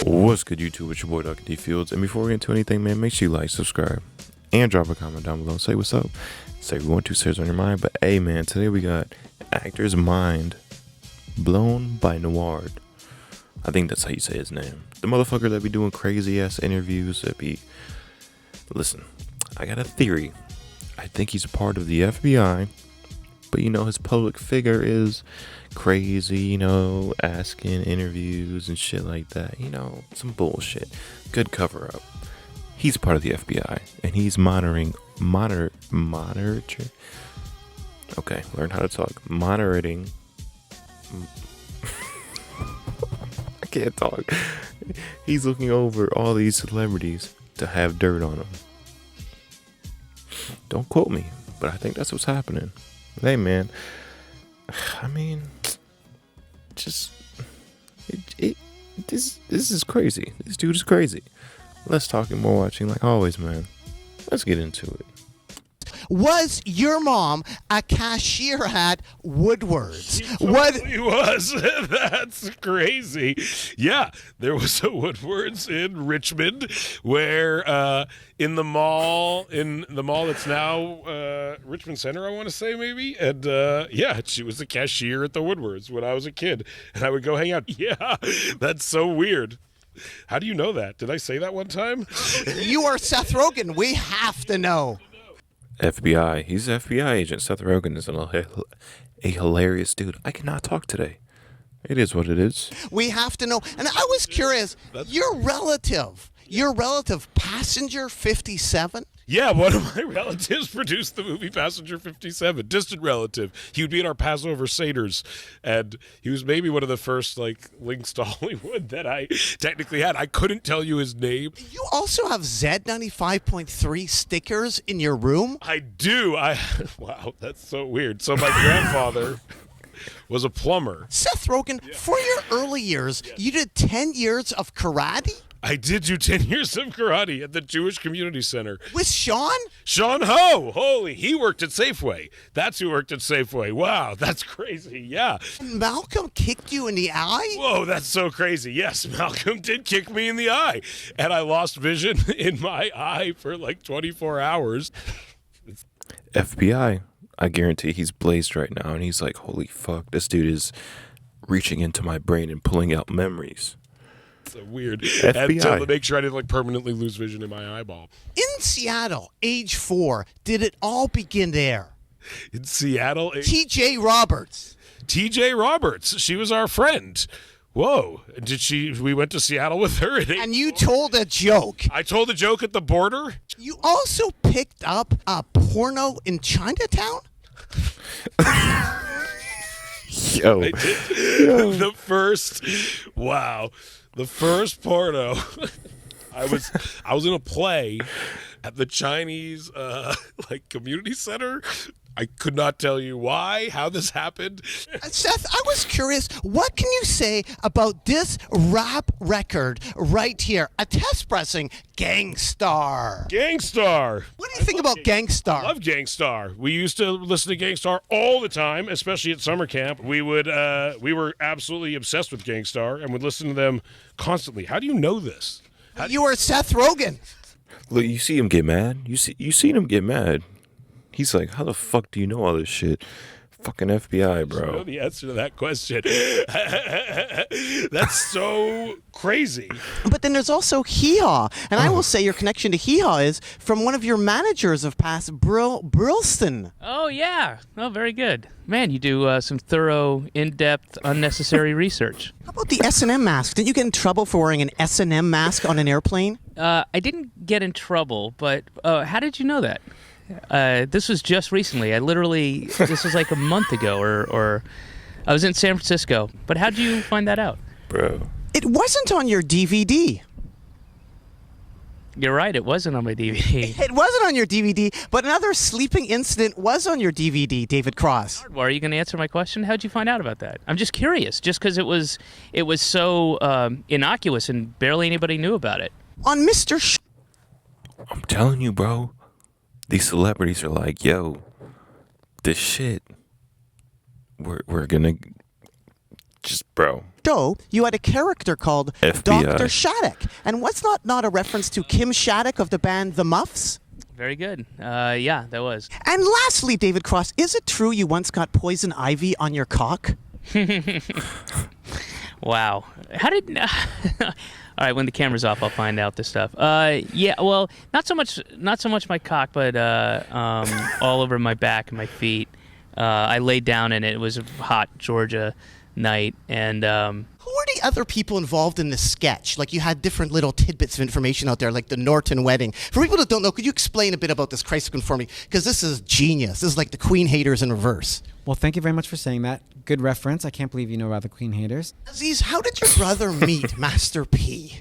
What's good, YouTube? It's your boy, Dr. D Fields. And before we get into anything, man, make sure you like, subscribe, and drop a comment down below. Say what's up. Say we want to say what's on your mind. But hey, man, today we got actor's mind blown by Nardwuar. I think that's how you say his name. The motherfucker that be doing crazy ass interviews. That be. Listen, I got a theory. I think he's a part of the FBI. But you know, his public figure is crazy, you know, asking interviews and shit like that. You know, some bullshit. Good cover up. He's part of the FBI and he's monitoring. Okay, learn how to talk. Monitoring. I can't talk. He's looking over all these celebrities to have dirt on them. Don't quote me, but I think that's what's happening. Hey, man. I mean, just this is crazy. This dude is crazy. Less talking, more watching, like always, man. Let's get into it. Was your mom a cashier at Woodward's? She totally was. That's crazy. Yeah, there was a Woodward's in Richmond where in the mall that's now Richmond Center, I want to say maybe. And yeah, she was the cashier at the Woodward's when I was a kid. And I would go hang out. Yeah, that's so weird. How do you know that? Did I say that one time? You are Seth Rogen. We have to know. FBI. He's an FBI agent. Seth Rogen is a hilarious dude. I cannot talk today. It is what it is. We have to know. And I was curious, your relative, Passenger 57? Yeah, one of my relatives produced the movie Passenger 57. Distant relative. He would be in our Passover Seders, and he was maybe one of the first links to Hollywood that I technically had. I couldn't tell you his name. You also have Z95.3 stickers in your room? I do. Wow, that's so weird. So my grandfather was a plumber. Seth Rogen, for your early years, you did 10 years of karate? I did do 10 years of karate at the Jewish Community Center. With Sean? Sean Ho! Holy, he worked at Safeway. That's who worked at Safeway. Wow, that's crazy. Yeah. And Malcolm kicked you in the eye? Whoa, that's so crazy. Yes, Malcolm did kick me in the eye. And I lost vision in my eye for like 24 hours. FBI. I guarantee he's blazed right now. And he's like, holy fuck, this dude is reaching into my brain and pulling out memories. So weird. FBI. And to make sure I didn't permanently lose vision in my eyeball. In Seattle, age 4, did it all begin there? In Seattle? T.J. Roberts. T.J. Roberts. She was our friend. Whoa. We went to Seattle with her. And you told a joke. I told a joke at the border. You also picked up a porno in Chinatown? Yo. I did. The first porno. I was in a play at the Chinese community center. I could not tell you how this happened. Seth, I was curious, what can you say about this rap record right here? A test pressing Gangstar. Gangstar. What do you think about Gangstar? I love Gangstar. We used to listen to Gangstar all the time, especially at summer camp. We were absolutely obsessed with Gangstar and would listen to them constantly. How do you know this? You are Seth Rogen. Look, you see him get mad. You seen him get mad. He's like, how the fuck do you know all this shit? Fucking FBI, bro. I know the answer to that question. That's so crazy. But then there's also Hee Haw. And I will say your connection to Hee Haw is from one of your managers of past, Burlston. Oh, yeah. Oh, very good. Man, you do some thorough, in-depth, unnecessary research. How about the S&M mask? Didn't you get in trouble for wearing an S&M mask on an airplane? I didn't get in trouble, but how did you know that? This was just recently. This was like a month ago, or I was in San Francisco. But how'd you find that out? Bro. It wasn't on your DVD. You're right, it wasn't on my DVD. It wasn't on your DVD, but another sleeping incident was on your DVD, David Cross. Nardwuar, are you going to answer my question? How'd you find out about that? I'm just curious, just because it was so innocuous and barely anybody knew about it. On Mr. I'm telling you, bro. These celebrities are like, yo, this shit, we're gonna just, bro. show, you had a character called FBI. Dr. Shattuck. And what's not a reference to Kim Shattuck of the band The Muffs? Very good. Yeah, that was. And lastly, David Cross, is it true you once got poison ivy on your cock? Wow. How did? All right, when the camera's off, I'll find out this stuff. Yeah, well, not so much my cock, but all over my back and my feet. I laid down in it. It was a hot Georgia night, and Who are the other people involved in this sketch? Like, you had different little tidbits of information out there, like the Norton wedding. For people that don't know, could you explain a bit about this Christ conformity? Because this is genius. This is like the Queen haters in reverse. Well, thank you very much for saying that. Good reference. I can't believe you know about the Queen haters. Aziz, how did your brother meet Master P?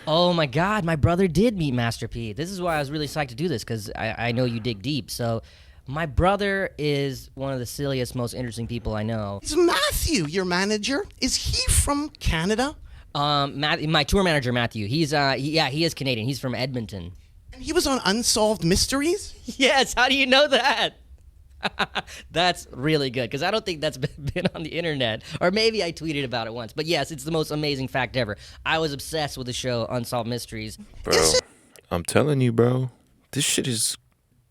Oh my God, my brother did meet Master P. This is why I was really psyched to do this, because I know you dig deep. So my brother is one of the silliest, most interesting people I know. Is Matthew your manager? Is he from Canada? My tour manager, Matthew, he is Canadian. He's from Edmonton. And he was on Unsolved Mysteries? Yes, how do you know that? That's really good, because I don't think that's been on the internet. Or maybe I tweeted about it once. But yes, it's the most amazing fact ever. I was obsessed with the show Unsolved Mysteries. Bro, I'm telling you, bro, this shit is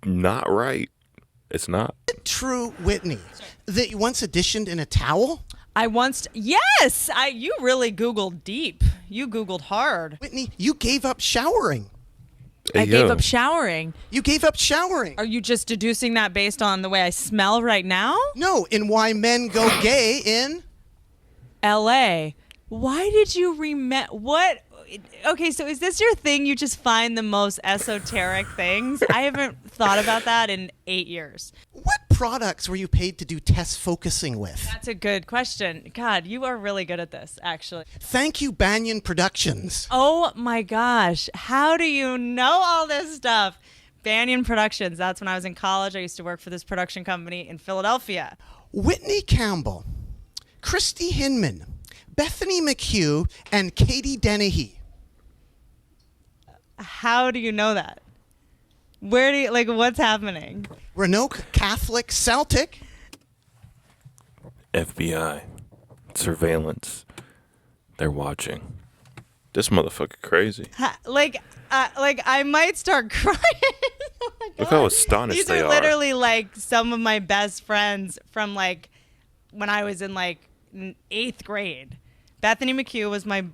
not right. It's not. Is it true, Whitney, that you once auditioned in a towel? Yes, you really Googled deep. You Googled hard. Whitney, you gave up showering. Hey, I yo. gave up showering. You gave up showering. Are you just deducing that based on the way I smell right now? No, in Why Men Go Gay in... L.A. Why did you what? Okay, so is this your thing? You just find the most esoteric things? I haven't thought about that in 8 years. What products were you paid to do test focusing with? That's a good question. God, you are really good at this, actually. Thank you, Banyan Productions. Oh my gosh. How do you know all this stuff? Banyan Productions. That's when I was in college. I used to work for this production company in Philadelphia. Whitney Campbell, Christy Hinman, Bethany McHugh, and Katie Dennehy. How do you know that? Where do you, what's happening? Roanoke Catholic Celtic. FBI. Surveillance. They're watching. This motherfucker crazy. I might start crying. Oh my Look God. how astonished These they are are. literally some of my best friends from when I was in 8th grade. Bethany McHugh was my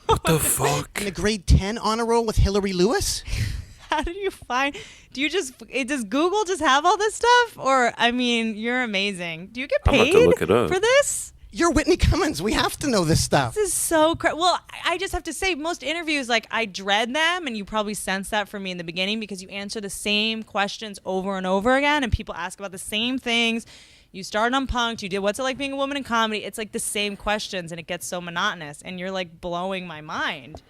What the fuck? In the grade 10 honor roll with Hillary Lewis. How do you find? Does Google just have all this stuff? Or you're amazing. Do you get I'm about paid to look it up. for this? You're Whitney Cummings. We have to know this stuff. This is so well, I just have to say, most interviews, I dread them, and you probably sense that from me in the beginning because you answer the same questions over and over again, and people ask about the same things. You started on Punk'd, you did what's it like being a woman in comedy. It's the same questions, and it gets so monotonous, and you're blowing my mind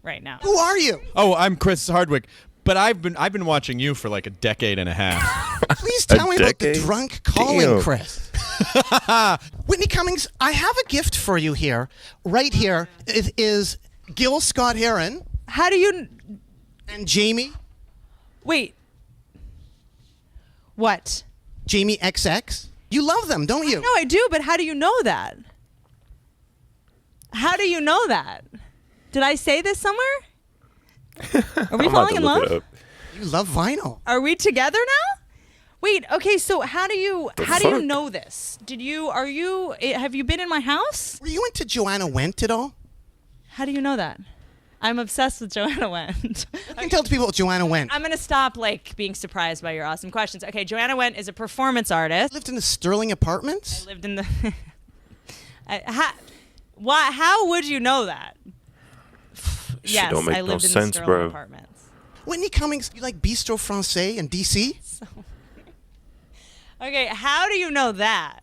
right now. Who are you? Oh, I'm Chris Hardwick, but I've been watching you for a decade and a half. Please tell me about the decade? drunk calling, Damn. Chris. Whitney Cummings, I have a gift for you here. Right here. It is Gil Scott Heron How do you and Jamie wait? What? Jamie XX. You love them, don't you? No, I do, but how do you know that? How do you know that? Did I say this somewhere? Are we I'm about falling to in look it love? up. You love vinyl. Are we together now? Wait, okay, so how do you fuck? know this? Have you been in my house? Were you into Joanna Wendt at all? How do you know that? I'm obsessed with Joanna Wendt. I can tell people Joanna Wendt. I'm gonna stop being surprised by your awesome questions. Okay, Joanna Wendt is a performance artist. Lived in the Sterling Apartments. Lived in the. How would you know that? Shit Yes, don't make I no lived in sense, the Sterling bro. Apartments. Whitney Cummings, you like Bistro Francais in DC? Okay, how do you know that?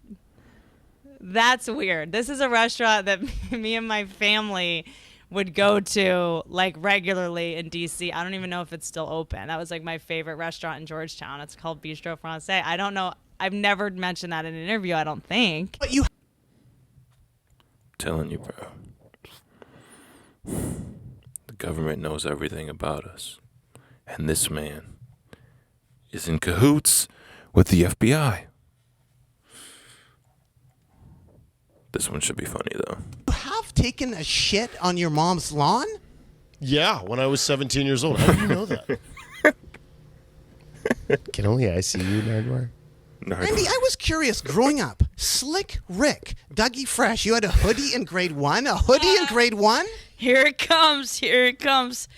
That's weird. This is a restaurant that me and my family would go to regularly in DC. I don't even know if it's still open. That was my favorite restaurant in Georgetown. It's called Bistro Francais. I don't know. I've never mentioned that in an interview, I don't think. But you Telling you, bro. The government knows everything about us. And this man is in cahoots with the FBI. This one should be funny, though. have taken a shit on your mom's lawn? Yeah, when I was 17 years old. How do you know that? Can only I see you, Nardwuar? Andy, I was curious growing up. Slick Rick, Dougie Fresh, you had a hoodie in grade 1? A hoodie in grade 1? Here it comes. Here it comes.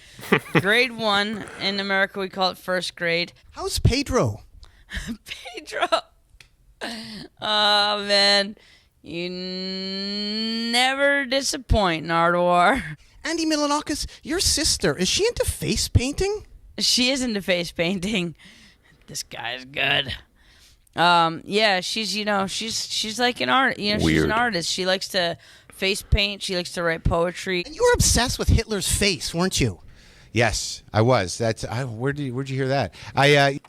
Grade 1. In America, we call it first grade. How's Pedro? Pedro. Oh, man. You never disappoint, Nardwuar. Andy Milanakis, your sister, is she into face painting? She is into face painting. This guy's good. Yeah, she's she's like an art. She's Weird. an artist. She likes to face paint. She likes to write poetry. And you were obsessed with Hitler's face, weren't you? Yes, I was. Where'd you hear that? I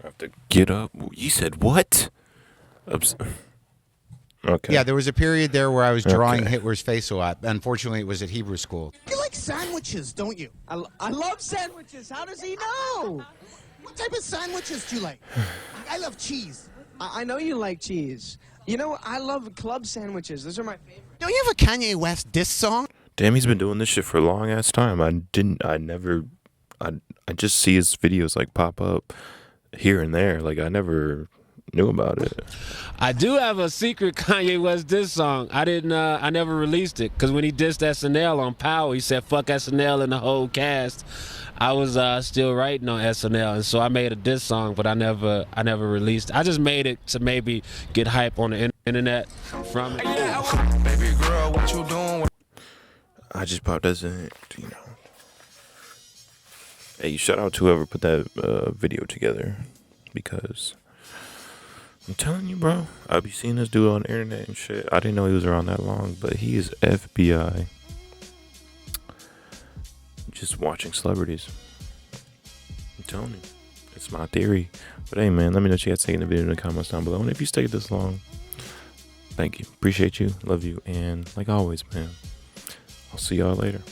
have to get up. You said what? Okay. Yeah, there was a period there where I was drawing Okay. Hitler's face a lot. Unfortunately, it was at Hebrew school. You like sandwiches, don't you? I love sandwiches. How does he know? What type of sandwiches do you like? I love cheese. I know you like cheese. You know, I love club sandwiches. Those are my favorite. Don't you have a Kanye West diss song? Damn, he's been doing this shit for a long ass time. I just see his videos like pop up here and there. Like I never knew about it. I do have a secret Kanye West diss song. I never released it because when he dissed SNL on Power, he said "fuck SNL" and the whole cast. I was still writing on SNL, and so I made a diss song, but I never released it. I just made it to maybe get hype on the internet from it. Baby girl, what you doing? I just popped this in, Hey, shout out to whoever put that video together, because I'm telling you, bro, I be seeing this dude on the internet and shit. I didn't know he was around that long, but he is FBI. Just watching celebrities. I'm telling you, it's my theory. But hey, man, let me know what you guys think in the video in the comments down below. And if you stayed this long, thank you. Appreciate you. Love you. And like always, man, I'll see y'all later.